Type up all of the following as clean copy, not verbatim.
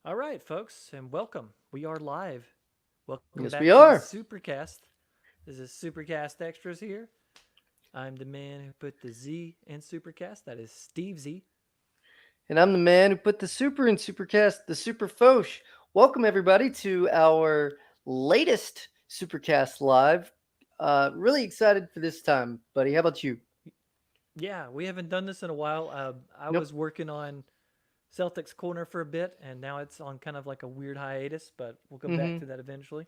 All right, folks, and welcome. We are live. Welcome Yes, we back to the are. SuperCast. This is SuperCast Extras here. I'm the man who put the Z in SuperCast. That is Steve Z. And I'm the man who put the super in SuperCast, the Super Foch. Welcome, everybody, to our latest SuperCast Live. Really excited for this time, buddy. How about you? Yeah, we haven't done this in a while. I Nope. was working on Celtics Corner for a bit, and now it's on kind of like a weird hiatus, but we'll go back Mm-hmm. to that eventually.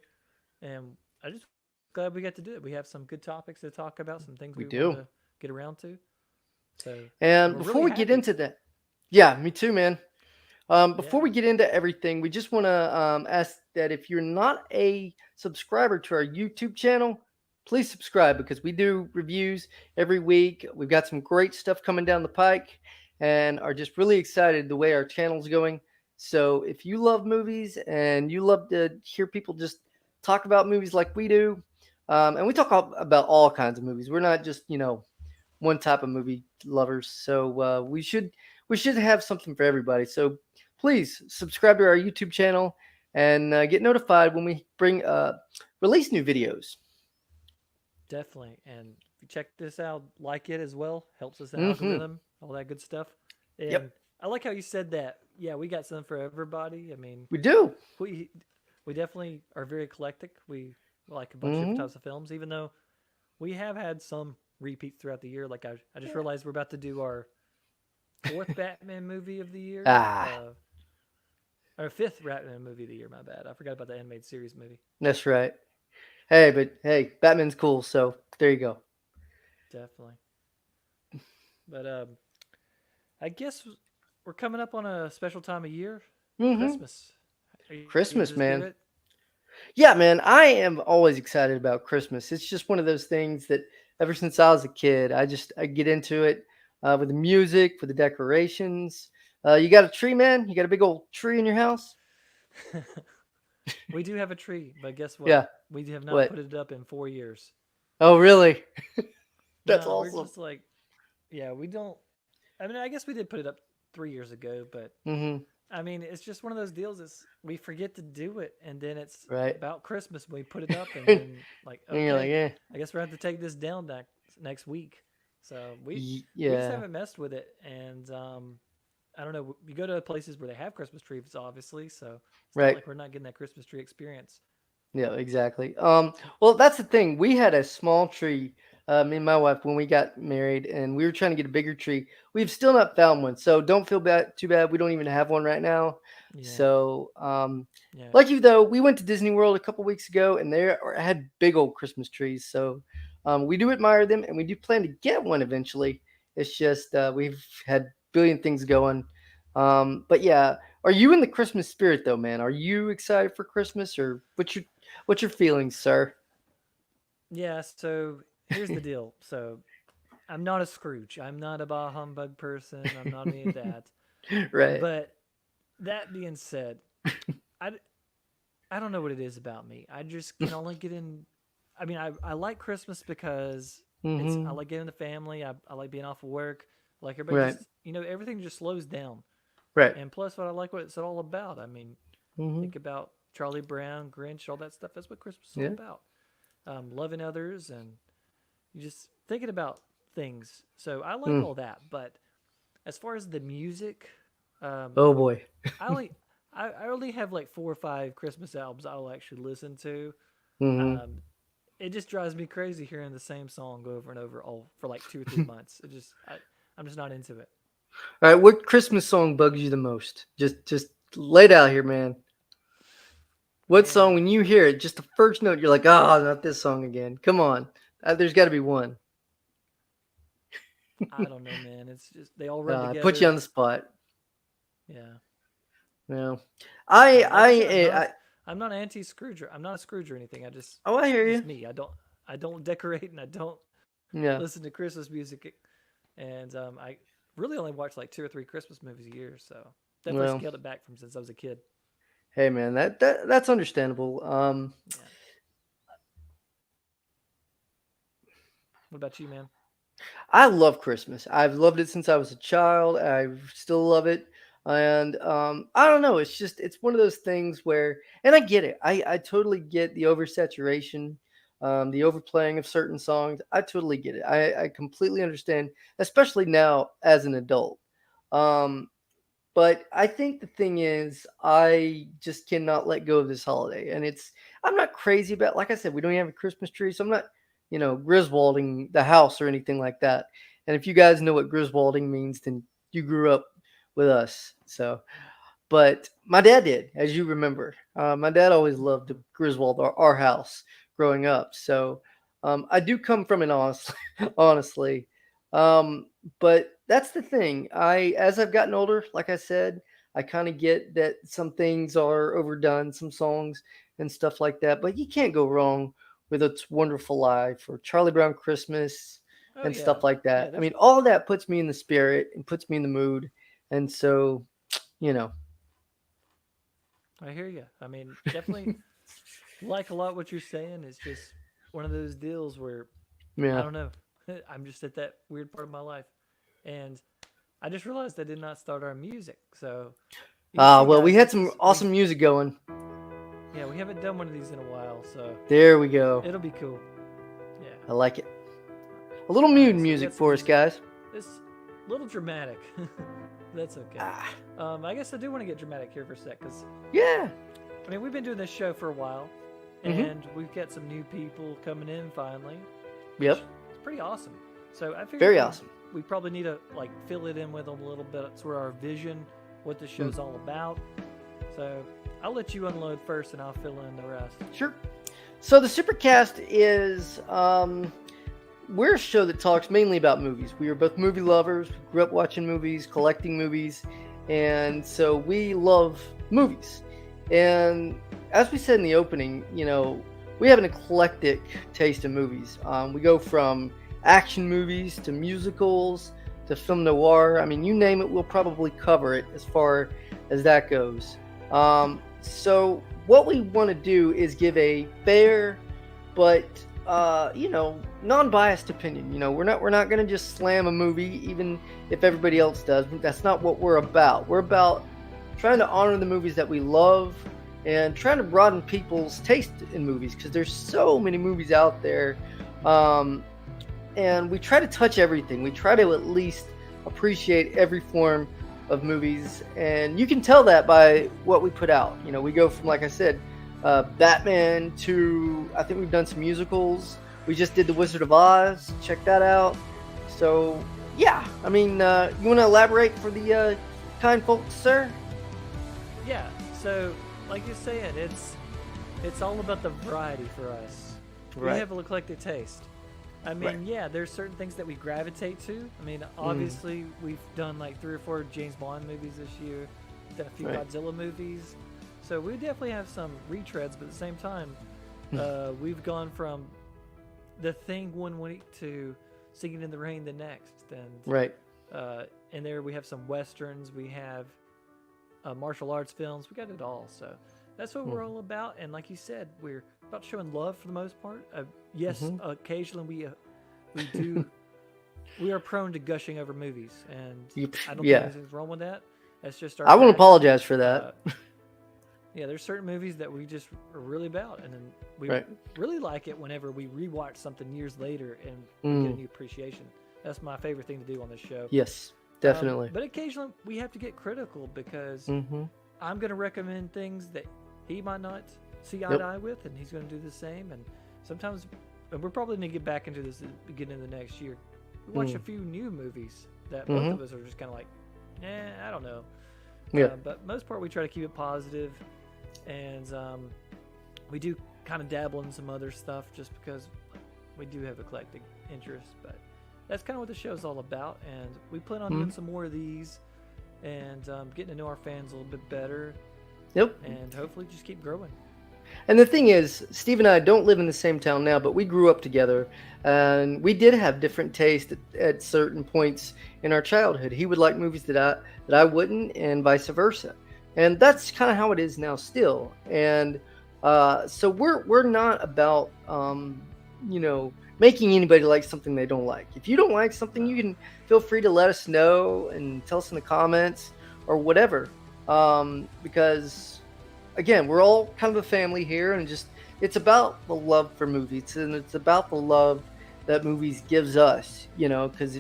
And I just glad we got to do it. We have some good topics to talk about, some things We we wanted do. to get around to. And And we're before really we get happy. into that, yeah, me too, man. Before Yeah, we get into everything, we just want to ask that if you're not a subscriber to our YouTube channel, please subscribe because we do reviews every week. We've got some great stuff coming down the pike and are just really excited the way our channel's going. So if you love movies and you love to hear people just talk about movies like we do, and we talk about all kinds of movies. We're not just, one type of movie lovers. So we should have something for everybody. So please subscribe to our YouTube channel and get notified when we bring release new videos. definitely. And if you check this out, like it as well. Helps us the Mm-hmm. algorithm, all that good stuff. And Yep, I like how you said that. Yeah, we got something for everybody. I mean, we do. we we definitely are very eclectic. We like a bunch of different Mm-hmm. types of films, even though we have had some repeats throughout the year. Like I just realized we're about to do our fourth Batman movie of the year. Ah, Our fifth Batman movie of the year. My bad. I forgot about the animated series movie. that's right. Hey, but hey, Batman's cool. So there you go. Definitely. But I guess we're coming up on a special time of year, Mm-hmm. Christmas. Are you eager to Christmas, spirit? man. Yeah, man, I am always excited about Christmas. It's just one of those things that ever since I was a kid, I get into it with the music, with the decorations. You got a tree, man? You got a big old tree in your house? We do have a tree, but guess what? Yeah. We have not What? put it up in 4 years. Oh, really? That's No, we're awesome. just like, yeah, we don't. I mean, I guess we did put it up 3 years ago, but Mm-hmm. I mean, it's just one of those deals. Is we forget to do it, and then it's Right. about Christmas when we put it up, and And then like, you're like, okay, yeah, I guess we're gonna have to take this down next week. So we just yeah, haven't messed with it, and I don't know. You go to places where they have Christmas trees, obviously, so it's not right. like we're not getting that Christmas tree experience. Yeah, exactly. Well, that's the thing. We had a small tree, me and my wife, when we got married, and we were trying to get a bigger tree. We've still not found one, so don't feel bad. Too bad. We don't even have one right now. Yeah, So, yeah. like you though, we went to Disney World a couple weeks ago, and had big old Christmas trees. So, we do admire them, and we do plan to get one eventually. It's just we've had billion things going. But yeah, are you in the Christmas spirit though, man? Are you excited for Christmas, or what's your feelings, sir? Yeah, so here's the deal. So I'm not a Scrooge. I'm not a bah humbug person. I'm not any of that. Right. But that being said, I, I don't know what it is about me. I just can only get in. I mean, I like Christmas because I Mm-hmm. like getting the family. I like being off of work. Like everybody Right. just, everything just slows down. Right. And plus, what I like what it's all about. I mean, Mm-hmm. think about Charlie Brown, Grinch, all that stuff. That's what Christmas is all Yeah. about. Loving others and you just thinking about things. So I like Mm. all that. But as far as the music, um, Oh boy. I only I only have like 4 or 5 Christmas albums I'll actually listen to. Mm-hmm. Um, it just drives me crazy hearing the same song over and over all for like 2 or 3 months. I'm just not into it. All right. What Christmas song bugs you the most? Just lay it out here, man. What song, Man, when you hear it, just the first note, you're like, oh, not this song again. Come on. There's got to be one. I don't know, man. It's just they all run I put you together. on the spot. Yeah, No. but like I said, I I'm not anti Scrooge. I'm not a Scrooge or anything. oh, I hear you. Just me. I don't decorate and I don't Yeah. listen to Christmas music, and I really only watch like 2 or 3 Christmas movies a year. So definitely Well, scaled it back from since I was a kid. hey, man, that's understandable. Yeah. What about you, man? I love Christmas. I've loved it since I was a child. I still love it. And I don't know. It's one of those things where, and I get it. I totally get the oversaturation, the overplaying of certain songs. I totally get it. I completely understand, especially now as an adult. Um, but I think the thing is, I just cannot let go of this holiday. And I'm not crazy about, like I said, we don't even have a Christmas tree. So I'm not, Griswolding the house or anything like that. And if you guys know what Griswolding means, then you grew up with us. So, but my dad did, as you remember. My dad always loved to Griswold our house growing up. So I do come from it honestly, honestly. But that's the thing. As I've gotten older, like I said, I kind of get that some things are overdone, some songs and stuff like that. But you can't go wrong with It's Wonderful Life or Charlie Brown Christmas Oh and yeah, stuff like yeah. that. I mean, all of that puts me in the spirit and puts me in the mood. And so, you know, I hear you. I mean, definitely like a lot what you're saying. It's just one of those deals where I yeah. don't know. I'm just at that weird part of my life, and I just realized I did not start our music. So you see, Well, we guys, had this some is we. awesome music going. Yeah, we haven't done one of these in a while, so There we go. it'll be cool. Yeah. I like it. A little All mood right, so we music got some for us, music. guys. It's a little dramatic. That's okay. Ah, I guess I do want to get dramatic here for a sec, because yeah. I mean we've been doing this show for a while, Mm-hmm. and we've got some new people coming in finally, which Yep. is pretty awesome. So I figured Very awesome. we probably need to like fill it in with them a little bit, sort of our vision, what the show's all about. So I'll let you unload first, and I'll fill in the rest. Sure. So the SuperCaZt is we're a show that talks mainly about movies. We are both movie lovers. We grew up watching movies, collecting movies, and so we love movies. And as we said in the opening, we have an eclectic taste in movies. We go from action movies to musicals to film noir. I mean, you name it, we'll probably cover it as far as that goes. So what we want to do is give a fair but non-biased opinion. We're not going to just slam a movie even if everybody else does. That's not what we're about. We're about trying to honor the movies that we love and trying to broaden people's taste in movies, because there's so many movies out there. And we try to touch everything. We try to at least appreciate every form of movies, and you can tell that by what we put out. We go from, like I said, Batman to, I think we've done some musicals. We just did The Wizard of Oz. Check that out. So yeah, I mean, you want to elaborate for the kind folks, sir? Yeah. So like you're saying, it's all about the variety for us. Right. We have an eclectic taste. I mean, Right. yeah, there's certain things that we gravitate to. I mean, obviously, we've done like 3 or 4 James Bond movies this year, done a few Right. Godzilla movies. So we definitely have some retreads, but at the same time, we've gone from The Thing one week to Singing in the Rain the next. And Right. in there, we have some Westerns, we have martial arts films, we got it all. So that's what we're all about. And like you said, we're about showing love for the most part. Yes, occasionally we do. We are prone to gushing over movies, and I don't think anything's wrong with that. That's just our. I won't facts. apologize for that. Yeah, there's certain movies that we just are really about, and then we Right. really like it whenever we rewatch something years later and we get a new appreciation. That's my favorite thing to do on this show. Yes, definitely. But occasionally we have to get critical, because Mm-hmm. I'm going to recommend things that he might not see eye Yep. to eye with, and he's going to do the same. And sometimes, and we're probably going to get back into this at the beginning of the next year. We watch a few new movies that both of us are just kind of like, I don't know. Yeah. But most part, we try to keep it positive, and we do kind of dabble in some other stuff just because we do have eclectic interests. But that's kind of what the show's all about, and we plan on doing some more of these, and getting to know our fans a little bit better, Yep. and hopefully just keep growing. And the thing is, Steve and I don't live in the same town now, but we grew up together, and we did have different tastes at certain points in our childhood. He would like movies that I wouldn't, and vice versa. And that's kind of how it is now still. And so we're not about making anybody like something they don't like. If you don't like something, you can feel free to let us know and tell us in the comments, or whatever. Because again, we're all kind of a family here, and just it's about the love for movies, and it's about the love that movies gives us, because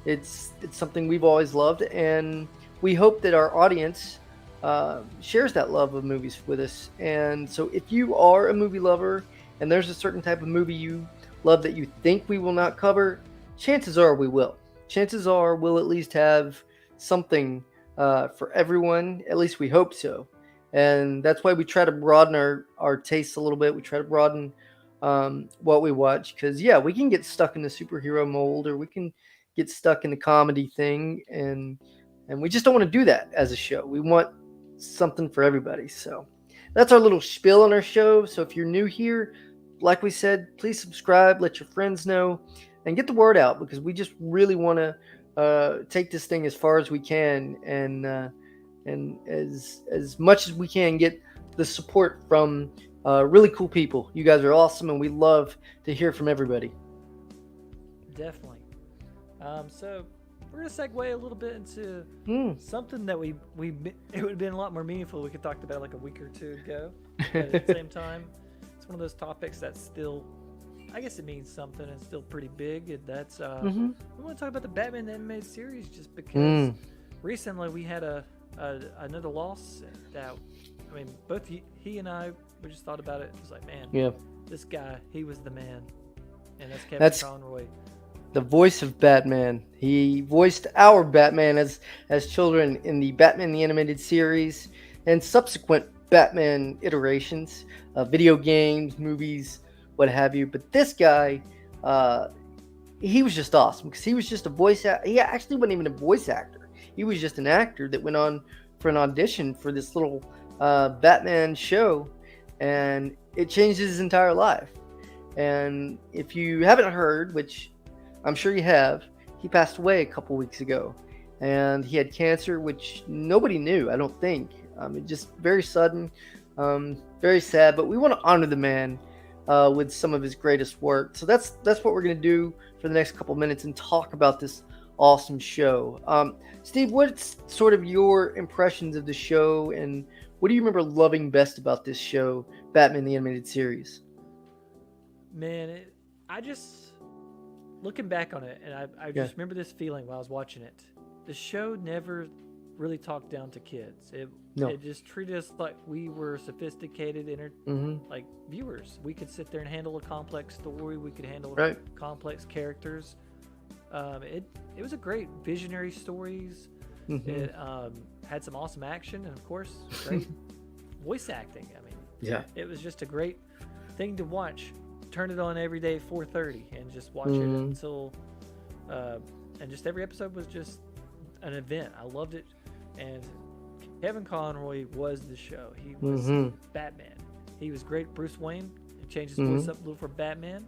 it's something we've always loved, and we hope that our audience shares that love of movies with us. And so if you are a movie lover and there's a certain type of movie you love that you think we will not cover, chances are we will. Chances are we'll at least have something for everyone. At least we hope so. And that's why we try to broaden our tastes a little bit. We try to broaden what we watch, because we can get stuck in the superhero mold, or we can get stuck in the comedy thing, and we just don't want to do that as a show. We want something for everybody. So that's our little spiel on our show. So if you're new here, like we said, please subscribe, let your friends know, and get the word out, because we just really want to take this thing as far as we can, and as much as we can get the support from really cool people. You guys are awesome, and we love to hear from everybody. Definitely. So we're gonna segue a little bit into something that it would have been a lot more meaningful. We could talk about like a week or two ago, but at the same time, it's one of those topics that's still, I guess it means something, and still pretty big. And that's we want to talk about the Batman the Animated Series, just because recently we had another loss that, I mean, both he and I, we just thought about it. It was like, man, this guy, he was the man, and that's Kevin Conroy. The voice of Batman. He voiced our Batman as children in the Batman the Animated Series and subsequent Batman iterations, video games, movies, what have you. But this guy, he was just awesome, because he was just a voice actor. He actually wasn't even a voice actor. He was just an actor that went on for an audition for this little Batman show, and it changed his entire life. And if you haven't heard, which I'm sure you have, he passed away a couple weeks ago, and he had cancer, which nobody knew, I don't think. It just very sudden, very sad, but we want to honor the man with some of his greatest work. So that's what we're going to do for the next couple minutes, and talk about this awesome show. Steve, what's sort of your impressions of the show, and what do you remember loving best about this show, Batman the Animated Series? Man, I just, looking back on it, and I just remember this feeling while I was watching it. The show never really talked down to kids. It just treated us like we were sophisticated, like viewers. We could sit there and handle a complex story. We could handle complex characters. It was a great visionary stories. It had some awesome action, and of course, great voice acting. I mean, it was just a great thing to watch. Turn it on every day at 4:30 and just watch it until and just every episode was just an event. I loved it, and Kevin Conroy was the show. He was Batman. He was great. Bruce Wayne, he changed his voice up a little for Batman.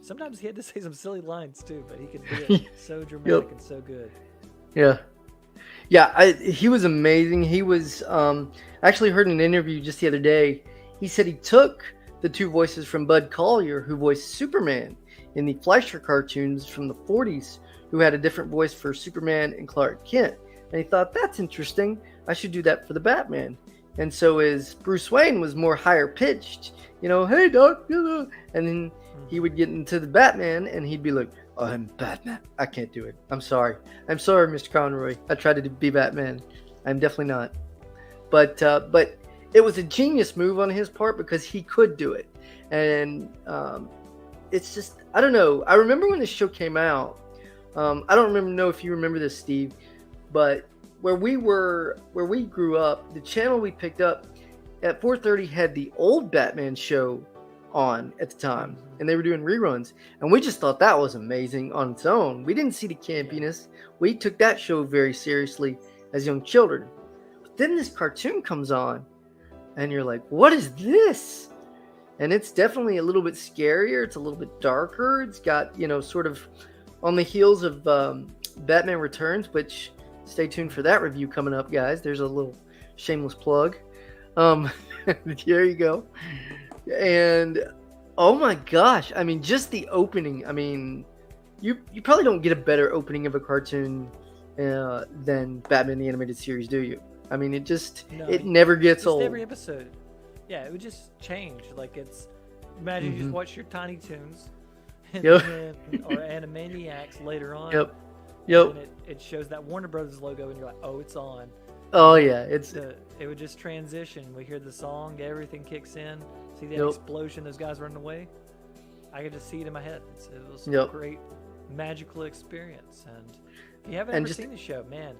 Sometimes he had to say some silly lines too, but he could do it so dramatic and so good. He was amazing. He was actually heard in an interview just the other day. He said he took the two voices from Bud Collyer, who voiced Superman in the Fleischer cartoons from the 40s, who had a different voice for Superman and Clark Kent. And he thought, that's interesting. I should do that for the Batman. And so as Bruce Wayne was more higher pitched, hey, Doc, and then he would get into the Batman, and he'd be like, I'm Batman. I can't do it. I'm sorry, Mr. Conroy. I tried to be Batman. I'm definitely not. But it was a genius move on his part, because he could do it. And it's just, I don't know. I remember when this show came out. I don't know if you remember this, Steve, but where we grew up, the channel we picked up at 4:30 had the old Batman show on at the time, and they were doing reruns, and we just thought that was amazing on its own. We didn't see the campiness. We took that show very seriously as young children. But then this cartoon comes on, and you're like, what is this? And it's definitely a little bit scarier. It's a little bit darker. It's got, sort of on the heels of Batman Returns, which stay tuned for that review coming up, guys. There's a little shameless plug. There you go. And oh my gosh, I mean, just the opening. I mean, you probably don't get a better opening of a cartoon than Batman the Animated Series, do you? I mean, No, it never gets just old. every episode. Yeah, it would just change. Like it's imagine you just watch your Tiny Toons, and Yep. then or Animaniacs later on. Yep. And Yep. then it shows that Warner Brothers logo, and you're like, oh, it's on. Oh And yeah, then it's it would just transition. We hear the song, everything kicks in. See that Yep. explosion, those guys running away. I could just see it in my head. It was Yep. a great magical experience. And if you haven't And ever just- seen the show, man,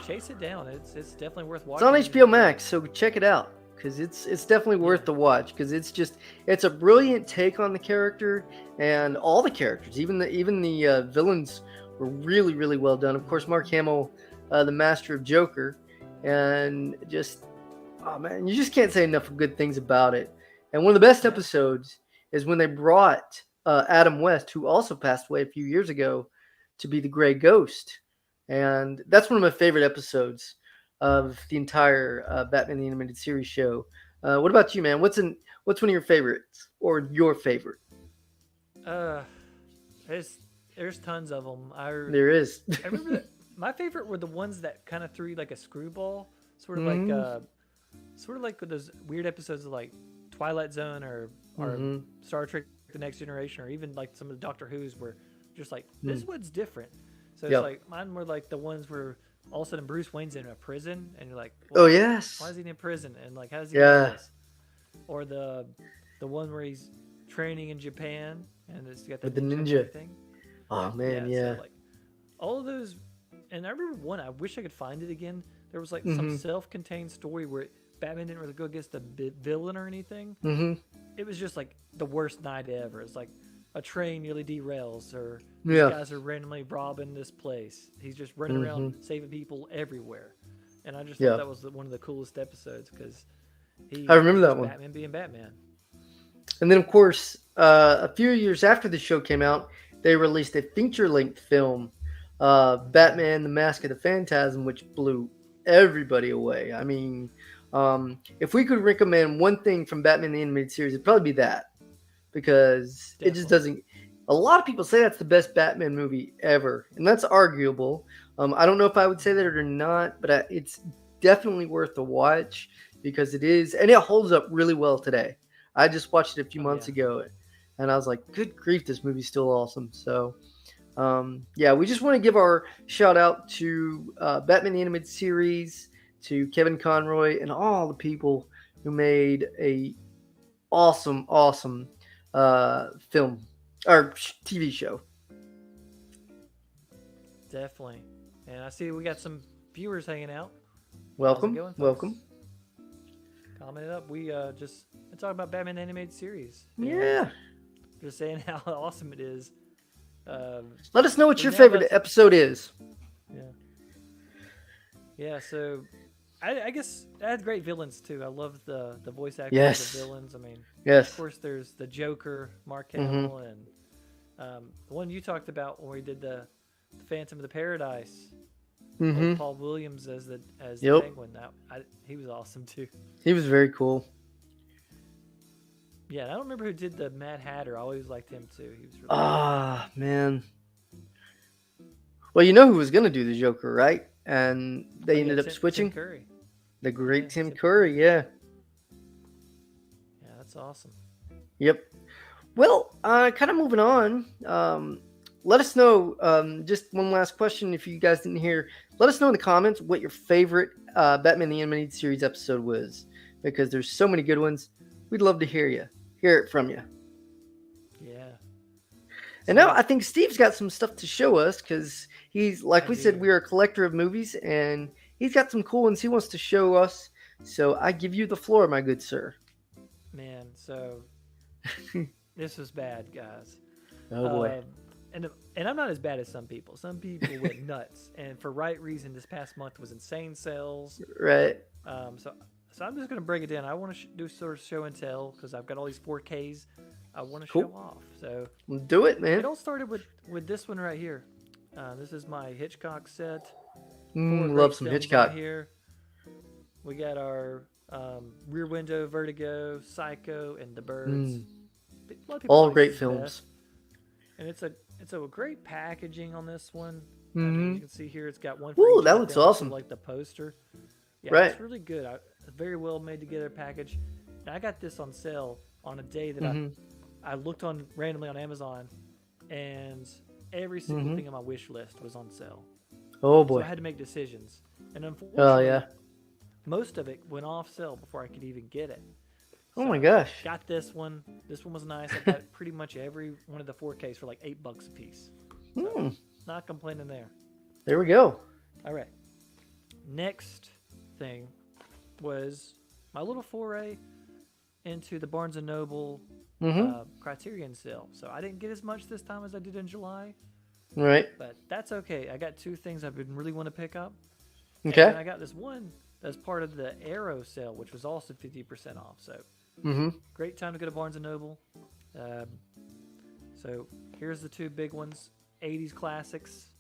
chase it down. It's definitely worth it's watching. on HBO Max, so check it out because it's definitely worth the watch because it's a brilliant take on the character and all the characters, even the villains were really really well done. Of course, Mark Hamill, the master of Joker, and just oh man, you just can't say enough good things about it. And one of the best Yeah. episodes is when they brought Adam West, who also passed away a few years ago, to be the Gray Ghost. And that's one of my favorite episodes of the entire Batman the Animated Series show. What about you, man? What's one of your favorites or your favorite? There's tons of them. There is. I remember that my favorite were the ones that kind of threw like a screwball, sort of like those weird episodes of like Twilight Zone or Star Trek: The Next Generation, or even like some of the Doctor Who's were just like this one's different. So it's like mine were like the ones where all of a sudden Bruce Wayne's in a prison, and you're like, oh yes, why is he in prison? And like, how does he do this? Or the one where he's training in Japan and it's got with the ninja thing. Oh man, yeah. So like all of those, and I remember one. I wish I could find it again. There was like some self-contained story where Batman didn't really go against the villain or anything. It was just like the worst night ever. It's like a train nearly derails, or these guys are randomly robbing this place. He's just running around saving people everywhere, and I just thought that was one of the coolest episodes because I remember that one. Batman being Batman. And then, of course, a few years after the show came out, they released a feature-length film, Batman: The Mask of the Phantasm, which blew everybody away. I mean, if we could recommend one thing from Batman the Animated Series, it'd probably be that, because it just doesn't. A lot of people say that's the best Batman movie ever, and that's arguable. I don't know if I would say that or not, but it's definitely worth a watch because it is, and it holds up really well today. I just watched it a few months ago, and I was like, good grief, this movie's still awesome. So, we just want to give our shout out to Batman the Animated Series, to Kevin Conroy, and all the people who made a awesome film or TV show. Definitely. And I see we got some viewers hanging out. Welcome. Going, welcome. Comment it up. We just talking about Batman animated series. Yeah. Just saying how awesome it is. Let us know what your favorite episode is. Yeah. Yeah, so I guess I had great villains too. I love the voice actors of the villains. I mean, of course, there's the Joker, Mark Hamill, and the one you talked about when we did the Phantom of the Paradise. Paul Williams as the Penguin. He was awesome too. He was very cool. Yeah, and I don't remember who did the Mad Hatter. I always liked him too. He was really cool. Man. Well, you know who was gonna do the Joker, right? And they ended up switching. Tim Curry. The great Tim Curry, yeah. Yeah, that's awesome. Yep. Well, kind of moving on. Let us know, just one last question if you guys didn't hear. Let us know in the comments what your favorite Batman the Animated Series episode was, because there's so many good ones. We'd love to hear it from you. Yeah. And now I think Steve's got some stuff to show us, because he's, like we said, we are a collector of movies, and he's got some cool ones he wants to show us. So I give you the floor, my good sir. Man, so this was bad, guys. Oh boy. And I'm not as bad as some people. Some people went nuts, and for right reason. This past month was insane sales. Right. So I'm just gonna break it down. I want to do sort of show and tell because I've got all these 4Ks I want to show off. So do it, man. It all started with this one right here. This is my Hitchcock set. Love some Hitchcock. Right here we got our Rear Window, Vertigo, Psycho, and The Birds. All great films. And it's a great packaging on this one. Mm-hmm. You can see here, it's got one for Ooh, each that of the looks films, so awesome. like the poster. Yeah, Right. it's really good. Very well made together package. And I got this on sale on a day that Mm-hmm. I looked on randomly on Amazon, and every single Mm-hmm. thing on my wish list was on sale. Oh So I boy. had to make decisions, and Oh yeah. unfortunately, most of it went off sale before I could even get it. Oh So my gosh. got this one. This one was nice. I got pretty much every one of the 4Ks for like $8 a piece. So Hmm. not complaining there. There we go. All right. Next thing was my little foray into the Barnes and Noble Mm-hmm. Criterion sale. So I didn't get as much this time as I did in July, Right. but that's okay. I got two things I've been really want to pick up, and Okay. then I got this one that's part of the Arrow sale, which was also 50% off. So Mm-hmm. great time to go to Barnes and Noble. Um, so here's the two big ones: 80s classics.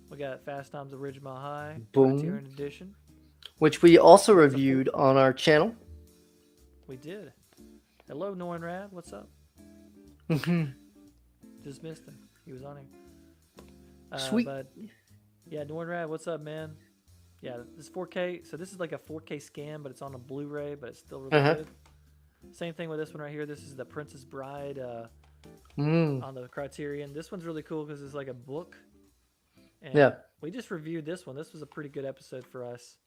We got Fast Times at Ridgemont High, Boom. Criterion Edition. Which we also That's a reviewed on our channel. We did. Hello, Norrin Rad. What's up? Mm-hmm. Just missed him. He was on here. Sweet. But yeah, Norrin Rad. What's up, man? Yeah, this 4K. So this is like a 4K scan, but it's on a Blu-ray, but it's still really good. Same thing with this one right here. This is the Princess Bride on the Criterion. This one's really cool because it's like a book. And Yeah. we just reviewed this one. This was a pretty good episode for us.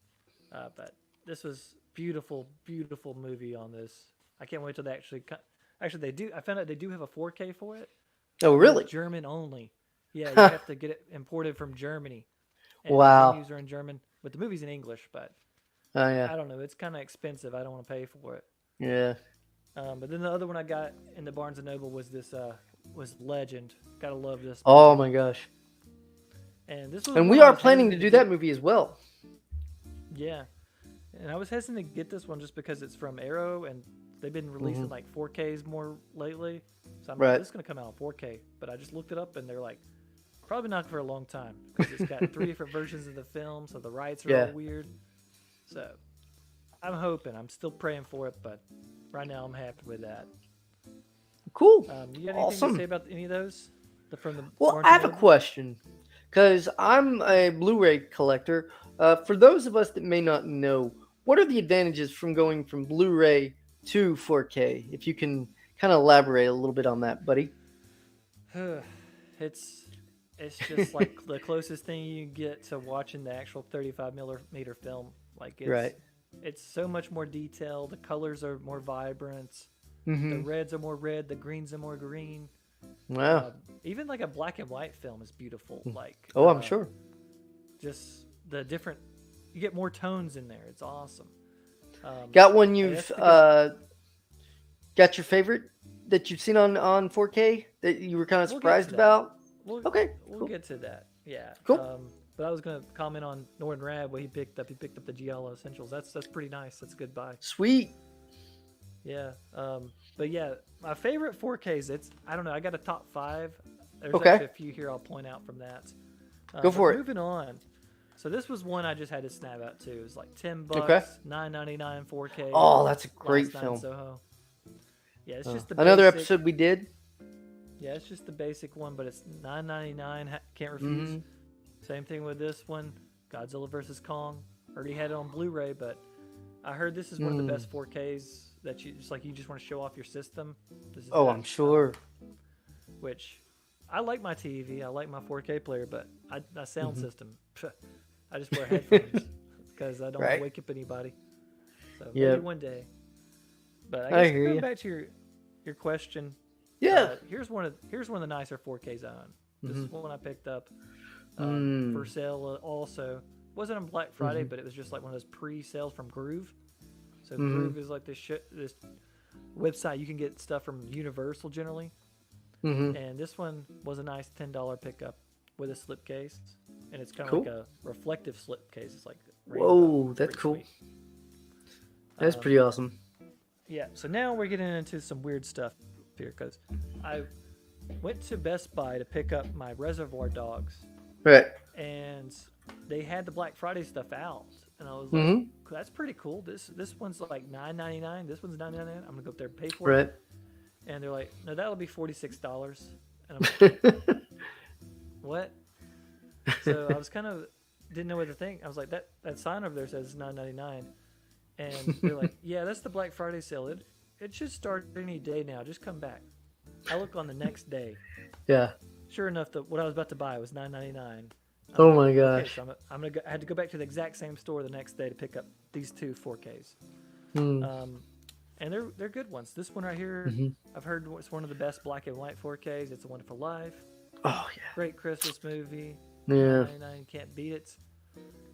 But this was beautiful, beautiful movie on this. I can't wait till they actually they do. I found out they do have a 4K for it. Oh, really? German only. Yeah, you have to get it imported from Germany. And Wow. the menus are in German, but the movie's in English. But Oh yeah. I don't know. It's kind of expensive. I don't want to pay for it. Yeah. But then the other one I got in the Barnes and Noble was this was Legend. Gotta love this. Oh my gosh. And this was. And one we I are was planning to hesitant do get. that movie as well. Yeah, and I was hesitant to get this one just because it's from Arrow and they've been releasing like 4Ks more lately. So I'm like, this is gonna come out in 4K. But I just looked it up and they're like, probably not for a long time because it's got 3 different versions of the film, so the rights are all weird. So I'm hoping. I'm still praying for it, but right now I'm happy with that. Cool. You got anything to say about any of those? Well, I have a question because I'm a Blu-ray collector. For those of us that may not know, what are the advantages from going from Blu-ray to 4K? If you can kind of elaborate a little bit on that, buddy. It's just like the closest thing you can get to watching the actual 35 millimeter film. Like it's so much more detailed. The colors are more vibrant. The reds are more red. The greens are more green. Wow. Even like a black and white film is beautiful. Like I'm sure. Just the different, you get more tones in there. It's awesome. Got one you've got your favorite that you've seen on 4K that you were kind of surprised about? We'll get to that. Yeah. Cool. But I was gonna comment on Norrin Rad what he picked up. He picked up the Giallo Essentials. That's pretty nice. That's a good buy. Sweet. Yeah. But yeah, my favorite 4Ks. I don't know. I got a top 5. There's Okay. actually a few here I'll point out from that. Go for it. Moving on. So this was one I just had to snap out too. It was like $10, Okay. $9.99 4K. Oh, that's a great Last Night in film. Soho. Yeah, it's just the another basic, episode we did. Yeah, it's just the basic one, but it's $9.99. Can't refuse. Same thing with this one, Godzilla vs Kong. Already had it on Blu-ray, but I heard this is one of the best 4Ks that you just want to show off your system. I'm sure. Which I like my TV, I like my 4K player, but my sound system, I just wear headphones because I don't want to wake up anybody. So maybe one day. But I guess going back to your question. Yeah. Here's one of the nicer 4Ks I own. This is one I picked up for sale. Also, wasn't on Black Friday, but it was just like one of those pre-sales from Groove. So Groove is like this website you can get stuff from Universal generally. And this one was a nice $10 pickup with a slipcase, and it's kind of like a reflective slipcase. It's like whoa, that's cool. Sweet. That's pretty awesome. Yeah. So now we're getting into some weird stuff here because I went to Best Buy to pick up my Reservoir Dogs. Right. And they had the Black Friday stuff out, and I was like, "That's pretty cool. This one's like $9.99. This one's $9.99. I'm gonna go up there and pay for it." And they're like, "No, that'll be $46." And I'm like, "What?" So I was kind of didn't know what to think. I was like, that sign over there says $9.99, and they're like, yeah, that's the Black Friday sale. It should start any day now. Just come back. I look on the next day. Yeah. Sure enough, what I was about to buy was $9.99. I'm Oh like, my okay, gosh. so I'm gonna go, I had to go back to the exact same store the next day to pick up these two 4Ks. Hmm. And they're good ones. This one right here, Hmm. I've heard it's one of the best black and white 4Ks. It's a Wonderful Life. Oh Great Christmas movie. yeah. Yeah. $9.99, you can't beat it.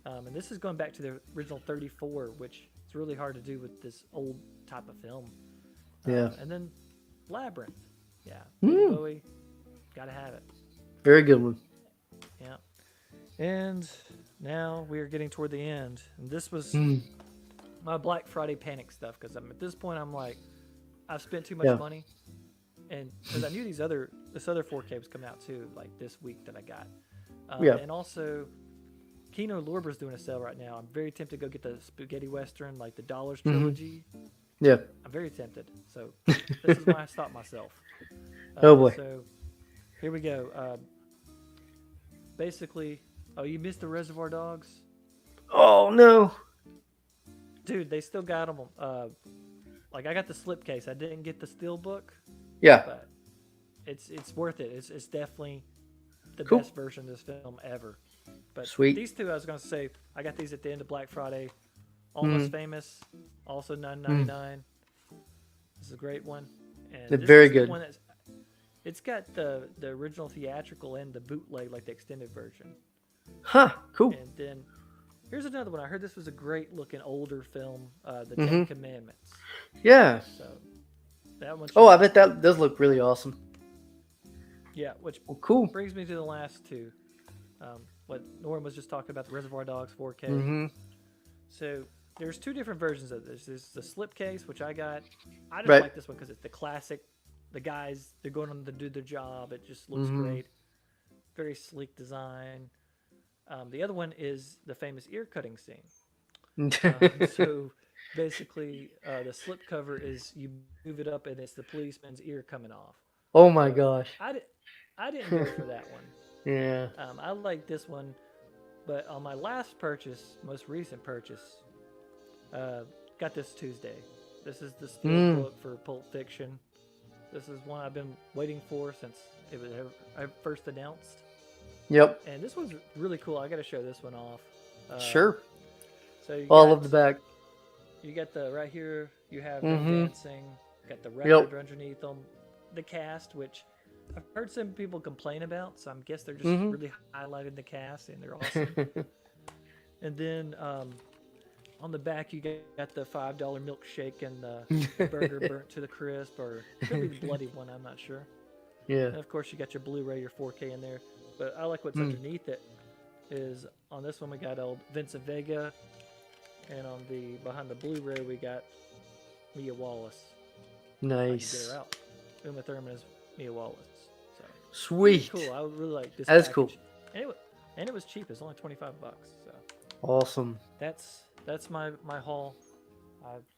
And this is going back to the original 34, which is really hard to do with this old type of film. Yeah. And then Labyrinth. Yeah, Hmm. Bowie, gotta have it. Very good one. Yeah. And now we are getting toward the end. And this was Hmm. my Black Friday panic stuff because I'm at this point I'm like, I've spent too much Yeah. money, and because I knew this other 4K was coming out too, like this week that I got. Yeah. And also, Kino Lorber's doing a sale right now. I'm very tempted to go get the spaghetti western, like the Dollars trilogy. Yeah. I'm very tempted. So this is why I stopped myself. Oh boy. So here we go. Basically, oh, you missed the Reservoir Dogs, Oh no. dude. They still got them. Like I got the slipcase. I didn't get the steel book, Yeah. but it's worth it. It's definitely the Cool. best version of this film ever. But Sweet. these two, I was gonna say, I got these at the end of Black Friday. Almost Famous, also $9.99. This is a great one. And They're this very is the good. one it's got the original theatrical and the bootleg, like the extended version. Huh. Cool. And then here's another one. I heard this was a great looking older film, The Ten Commandments. Yeah. So that one. Oh, I bet that does look really awesome. Yeah, which Well, cool. brings me to the last two. What Norm was just talking about, the Reservoir Dogs 4K. Mm-hmm. So there's two different versions of this. There's the slipcase, which I got. I just Right. like this one because it's the classic. The guys, they're going on to do their job. It just looks great. Very sleek design. The other one is the famous ear cutting scene. So basically, the slip cover is you move it up and it's the policeman's ear coming off. Oh my So gosh. I didn't go for that one. Yeah. I like this one, but on my last purchase, most recent purchase, got this Tuesday. This is the steel book for Pulp Fiction. This is one I've been waiting for since it was first announced. Yep. And this one's really cool. I got to show this one off. Sure. So you All got, of the back. You got the right here. You have them dancing. Got the record Yep. underneath them. The cast, which I've heard some people complain about, so I guess they're just really highlighting the cast, and they're awesome. And then on the back, you got the $5 milkshake and the burger burnt to the crisp, or it could be the bloody one. I'm not sure. Yeah. And of course, you got your Blu-ray, your 4K in there. But I like what's underneath it. Is on this one we got old Vincent Vega, and on the behind the Blu-ray we got Mia Wallace. I can get Nice. her out. Uma Thurman is Mia Wallace. So Sweet. cool. I really like this. That is package. cool. And it was cheap. It's only $25. So Awesome. that's my haul.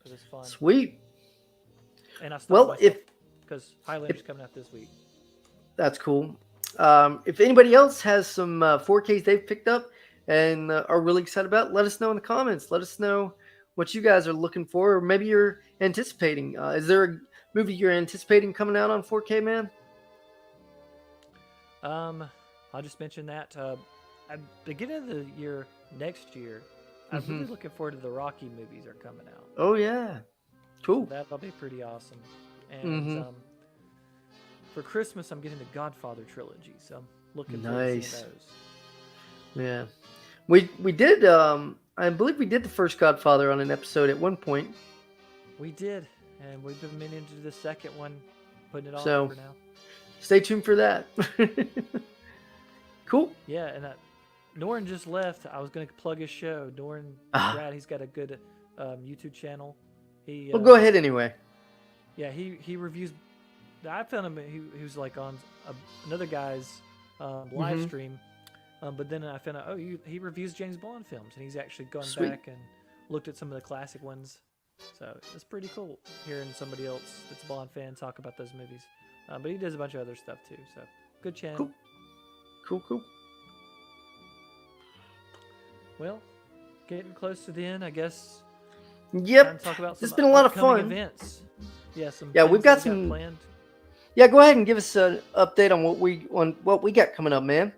It was fun. Sweet. And I stopped Well, because Highlander's coming out this week. that's cool. If anybody else has some 4Ks they've picked up and are really excited about, let us know in the comments. Let us know what you guys are looking for, or maybe you're anticipating. Is there a movie you're anticipating coming out on 4K, man? I'll just mention that at the beginning of the year next year, I'm really looking forward to the Rocky movies are coming out. Oh yeah, cool. So that'll be pretty awesome. And for Christmas, I'm getting the Godfather trilogy, so I'm looking forward to seeing those. Yeah, we did. I believe we did the first Godfather on an episode at one point. We did, and we've been meaning to do the second one, putting it off So- for now. Stay tuned for that. Cool. Yeah, and Norin just left. I was going to plug his show. Norin Brad, he's got a good YouTube channel. He Well, go ahead anyway. Yeah, he reviews. I found him. He was like on another guy's live stream, but then I found out he reviews James Bond films, and he's actually gone Sweet. back and looked at some of the classic ones. So it's pretty cool hearing somebody else that's a Bond fan talk about those movies. But he does a bunch of other stuff too. So good channel. Cool. Well, getting close to the end, I guess. Time Yep, to talk about it's some been a lot of upcoming fun. events. Yeah, some Yeah, we've things got that we got some. planned. Yeah, go ahead and give us an update on what we got coming up, man.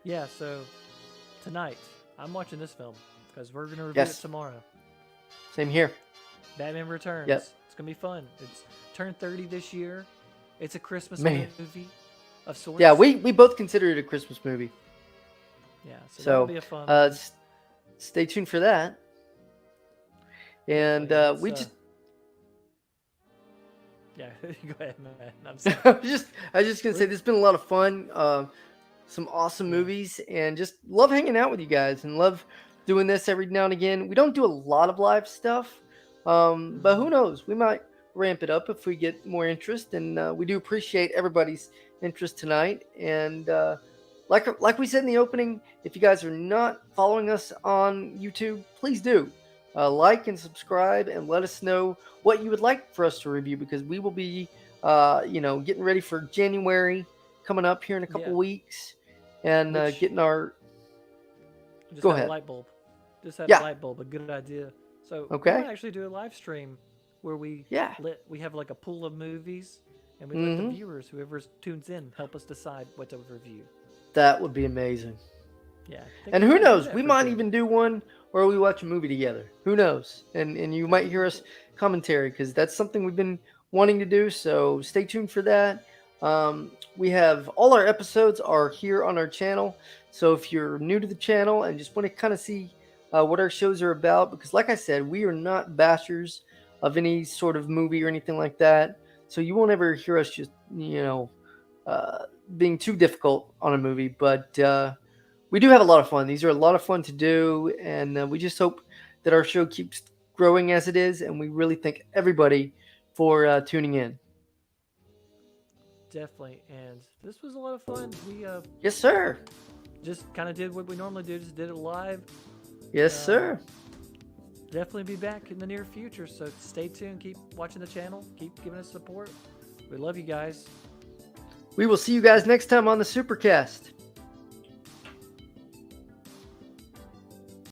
Yeah, so tonight I'm watching this film because we're gonna review it Yes, tomorrow. same here. Batman Yep, Returns. It's gonna be fun. It's turned 30 this year. It's a Christmas man. movie of Yeah, sorts. we both consider it a Christmas movie. Yeah, so that'll So be a fun uh, one. s- stay tuned for that. And Definitely. And it's we just yeah, go ahead, man. I'm sorry. I was just gonna say We this has been a lot of fun. Some awesome yeah. movies, and just love hanging out with you guys, and love doing this every now and again. We don't do a lot of live stuff, but Hmm. who knows? We might ramp it up if we get more interest. And we do appreciate everybody's interest tonight. And like we said in the opening, if you guys are not following us on YouTube, please do. Like and subscribe, and let us know what you would like for us to review, because we will be, getting ready for January coming up here in a couple Yeah. weeks, and Which getting our. just Go had a ahead. light bulb. Just had a Yeah. light bulb. A good idea. So we Okay. might actually do a live stream where Yeah. we have like a pool of movies and we let the Hmm. viewers, whoever tunes in, help us decide what to review. That would be amazing. Yeah, I think And we who might do knows? that We for might January. even do one where we watch a movie together. Who knows? And you That might would hear be us cool. commentary, because that's something we've been wanting to do. So stay tuned for that. We have all our episodes are here on our channel. So if you're new to the channel and just want to kind of see what our shows are about, because like I said, we are not bashers of any sort of movie or anything like that. So you won't ever hear us just uh, being too difficult on a movie, but we do have a lot of fun. These are a lot of fun to do, and we just hope that our show keeps growing as it is. And we really thank everybody for tuning in. Definitely. And this was a lot of fun. We Yes, sir. just kind of did what we normally do, just did it live. Yes, Um, sir. Definitely be back in the near future. So stay tuned. Keep watching the channel. Keep giving us support. We love you guys. We will see you guys next time on the SuperCaZt.